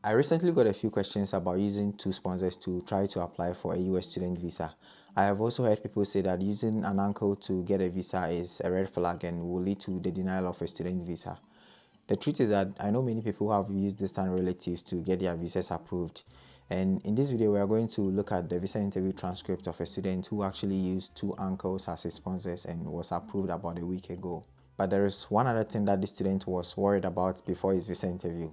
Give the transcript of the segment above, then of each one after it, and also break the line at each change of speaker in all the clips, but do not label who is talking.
I recently got a few questions about using two sponsors to try to apply for a US student visa. I have also heard people say that using an uncle to get a visa is a red flag and will lead to the denial of a student visa. The truth is that I know many people who have used distant relatives to get their visas approved. And in this video, we are going to look at the visa interview transcript of a student who actually used two uncles as his sponsors and was approved about a week ago. But there is one other thing that the student was worried about before his visa interview.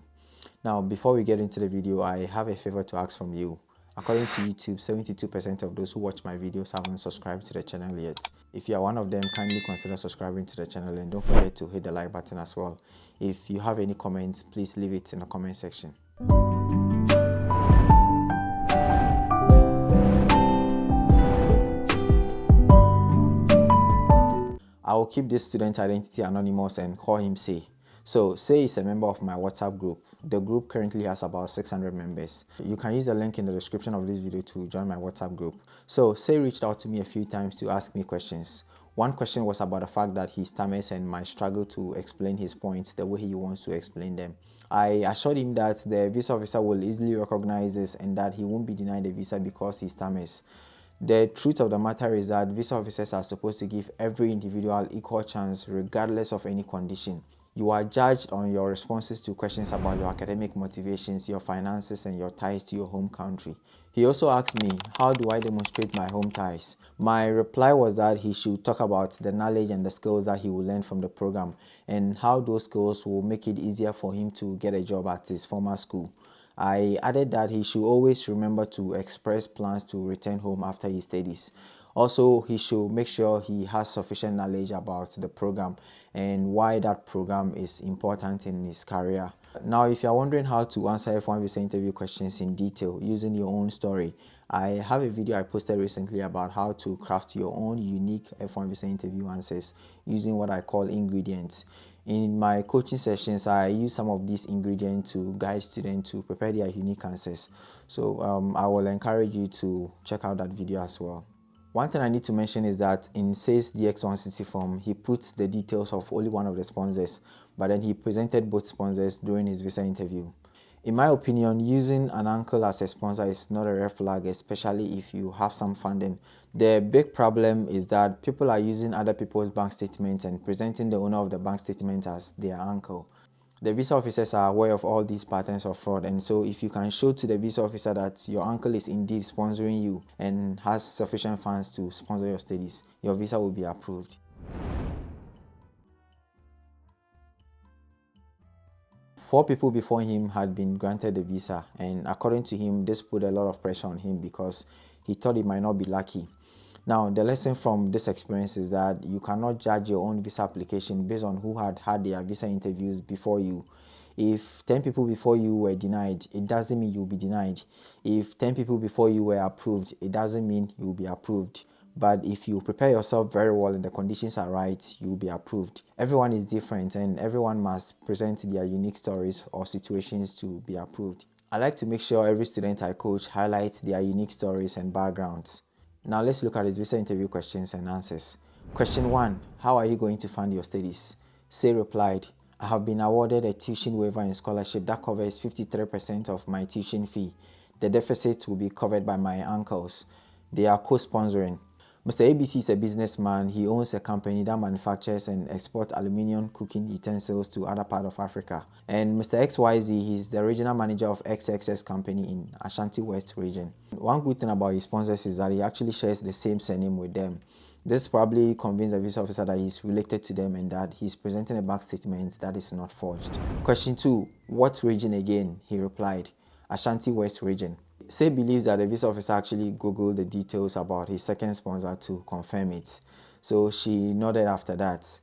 Now, before we get into the video, I have a favor to ask from you. According to YouTube, 72% of those who watch my videos haven't subscribed to the channel yet. If you are one of them, kindly consider subscribing to the channel and don't forget to hit the like button as well. If you have any comments, please leave it in the comment section. I will keep this student identity anonymous and call him Say. So Say is a member of my WhatsApp group. The group currently has about 600 members. You can use the link in the description of this video to join my WhatsApp group. So Say reached out to me a few times to ask me questions. One question was about the fact that he stammers and might struggle to explain his points the way he wants to explain them. I assured him that the visa officer will easily recognize this and that he won't be denied a visa because he stammers. The truth of the matter is that visa officers are supposed to give every individual equal chance regardless of any condition. You are judged on your responses to questions about your academic motivations, your finances, and your ties to your home country. He also asked me, how do I demonstrate my home ties? My reply was that he should talk about the knowledge and the skills that he will learn from the program and how those skills will make it easier for him to get a job at his former school. I added that he should always remember to express plans to return home after his studies. Also, he should make sure he has sufficient knowledge about the program and why that program is important in his career. Now, if you are wondering how to answer F1 visa interview questions in detail using your own story, I have a video I posted recently about how to craft your own unique F1 visa interview answers using what I call ingredients. In my coaching sessions, I use some of these ingredients to guide students to prepare their unique answers. So I will encourage you to check out that video as well. One thing I need to mention is that in Say's DX160 form, he puts the details of only one of the sponsors, but then he presented both sponsors during his visa interview. In my opinion, using an uncle as a sponsor is not a red flag, especially if you have some funding. The big problem is that people are using other people's bank statements and presenting the owner of the bank statement as their uncle. The visa officers are aware of all these patterns of fraud, and so if you can show to the visa officer that your uncle is indeed sponsoring you and has sufficient funds to sponsor your studies, your visa will be approved. 4 people before him had been granted the visa, and according to him, this put a lot of pressure on him because he thought he might not be lucky. Now, the lesson from this experience is that you cannot judge your own visa application based on who had had their visa interviews before you. If 10 people before you were denied, it doesn't mean you'll be denied. If 10 people before you were approved, it doesn't mean you'll be approved. But if you prepare yourself very well and the conditions are right, you'll be approved. Everyone is different and everyone must present their unique stories or situations to be approved. I like to make sure every student I coach highlights their unique stories and backgrounds. Now let's look at his visa interview questions and answers. Question 1. How are you going to fund your studies? Say replied, I have been awarded a tuition waiver and scholarship that covers 53% of my tuition fee. The deficit will be covered by my uncles. They are co-sponsoring. Mr. ABC is a businessman. He owns a company that manufactures and exports aluminium cooking utensils to other parts of Africa. And Mr. XYZ, he's the regional manager of XXS company in Ashanti West region. One good thing about his sponsors is that he actually shares the same surname with them. This probably convinced the visa officer that he's related to them and that he's presenting a bank statement that is not forged. Question 2. What region again? He replied, Ashanti West region. Say believes that the visa officer actually googled the details about his second sponsor to confirm it. So she nodded after that.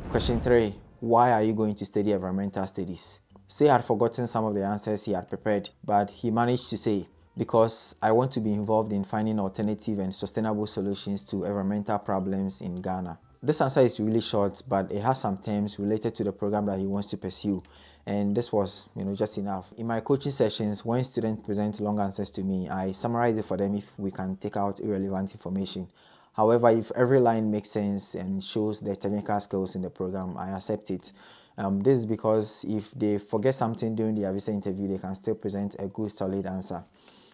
Question 3. Why are you going to study environmental studies? Say had forgotten some of the answers he had prepared, but he managed to say, because I want to be involved in finding alternative and sustainable solutions to environmental problems in Ghana. This answer is really short, but it has some terms related to the program that he wants to pursue. And this was, just enough. In my coaching sessions, when students present long answers to me, I summarize it for them if we can take out irrelevant information. However, if every line makes sense and shows the technical skills in the program, I accept it. This is because if they forget something during their visa interview, they can still present a good solid answer.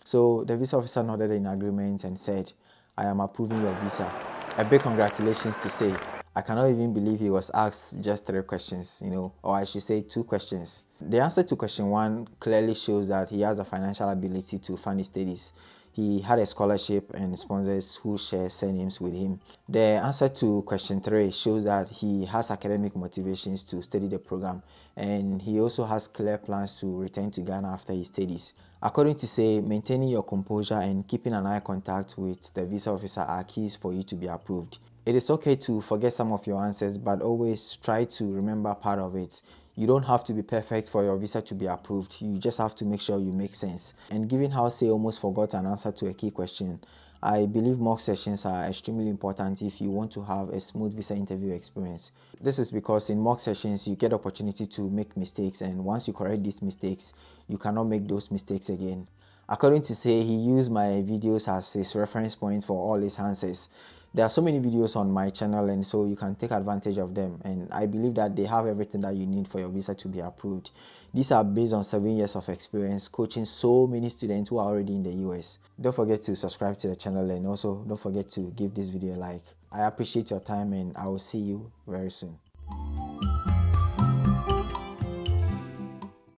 So the visa officer nodded in agreement and said, "I am approving your visa." A big congratulations to say. I cannot even believe he was asked just 3 questions, or I should say 2 questions. The answer to question 1 clearly shows that he has a financial ability to fund his studies. He had a scholarship and sponsors who share surnames with him. The answer to question 3 shows that he has academic motivations to study the program, and he also has clear plans to return to Ghana after his studies. According to Say, maintaining your composure and keeping an eye contact with the visa officer are keys for you to be approved. It is okay to forget some of your answers, but always try to remember part of it. You don't have to be perfect for your visa to be approved. You just have to make sure you make sense. And given how Say almost forgot an answer to a key question, I believe mock sessions are extremely important if you want to have a smooth visa interview experience. This is because in mock sessions, you get opportunity to make mistakes, and once you correct these mistakes, you cannot make those mistakes again. According to Say, he used my videos as his reference point for all his answers. There are so many videos on my channel, and so you can take advantage of them, and I believe that they have everything that you need for your visa to be approved. These are based on 7 years of experience coaching so many students who are already in the US. Don't forget to subscribe to the channel, and also don't forget to give this video a like. I appreciate your time, and I will see you very soon.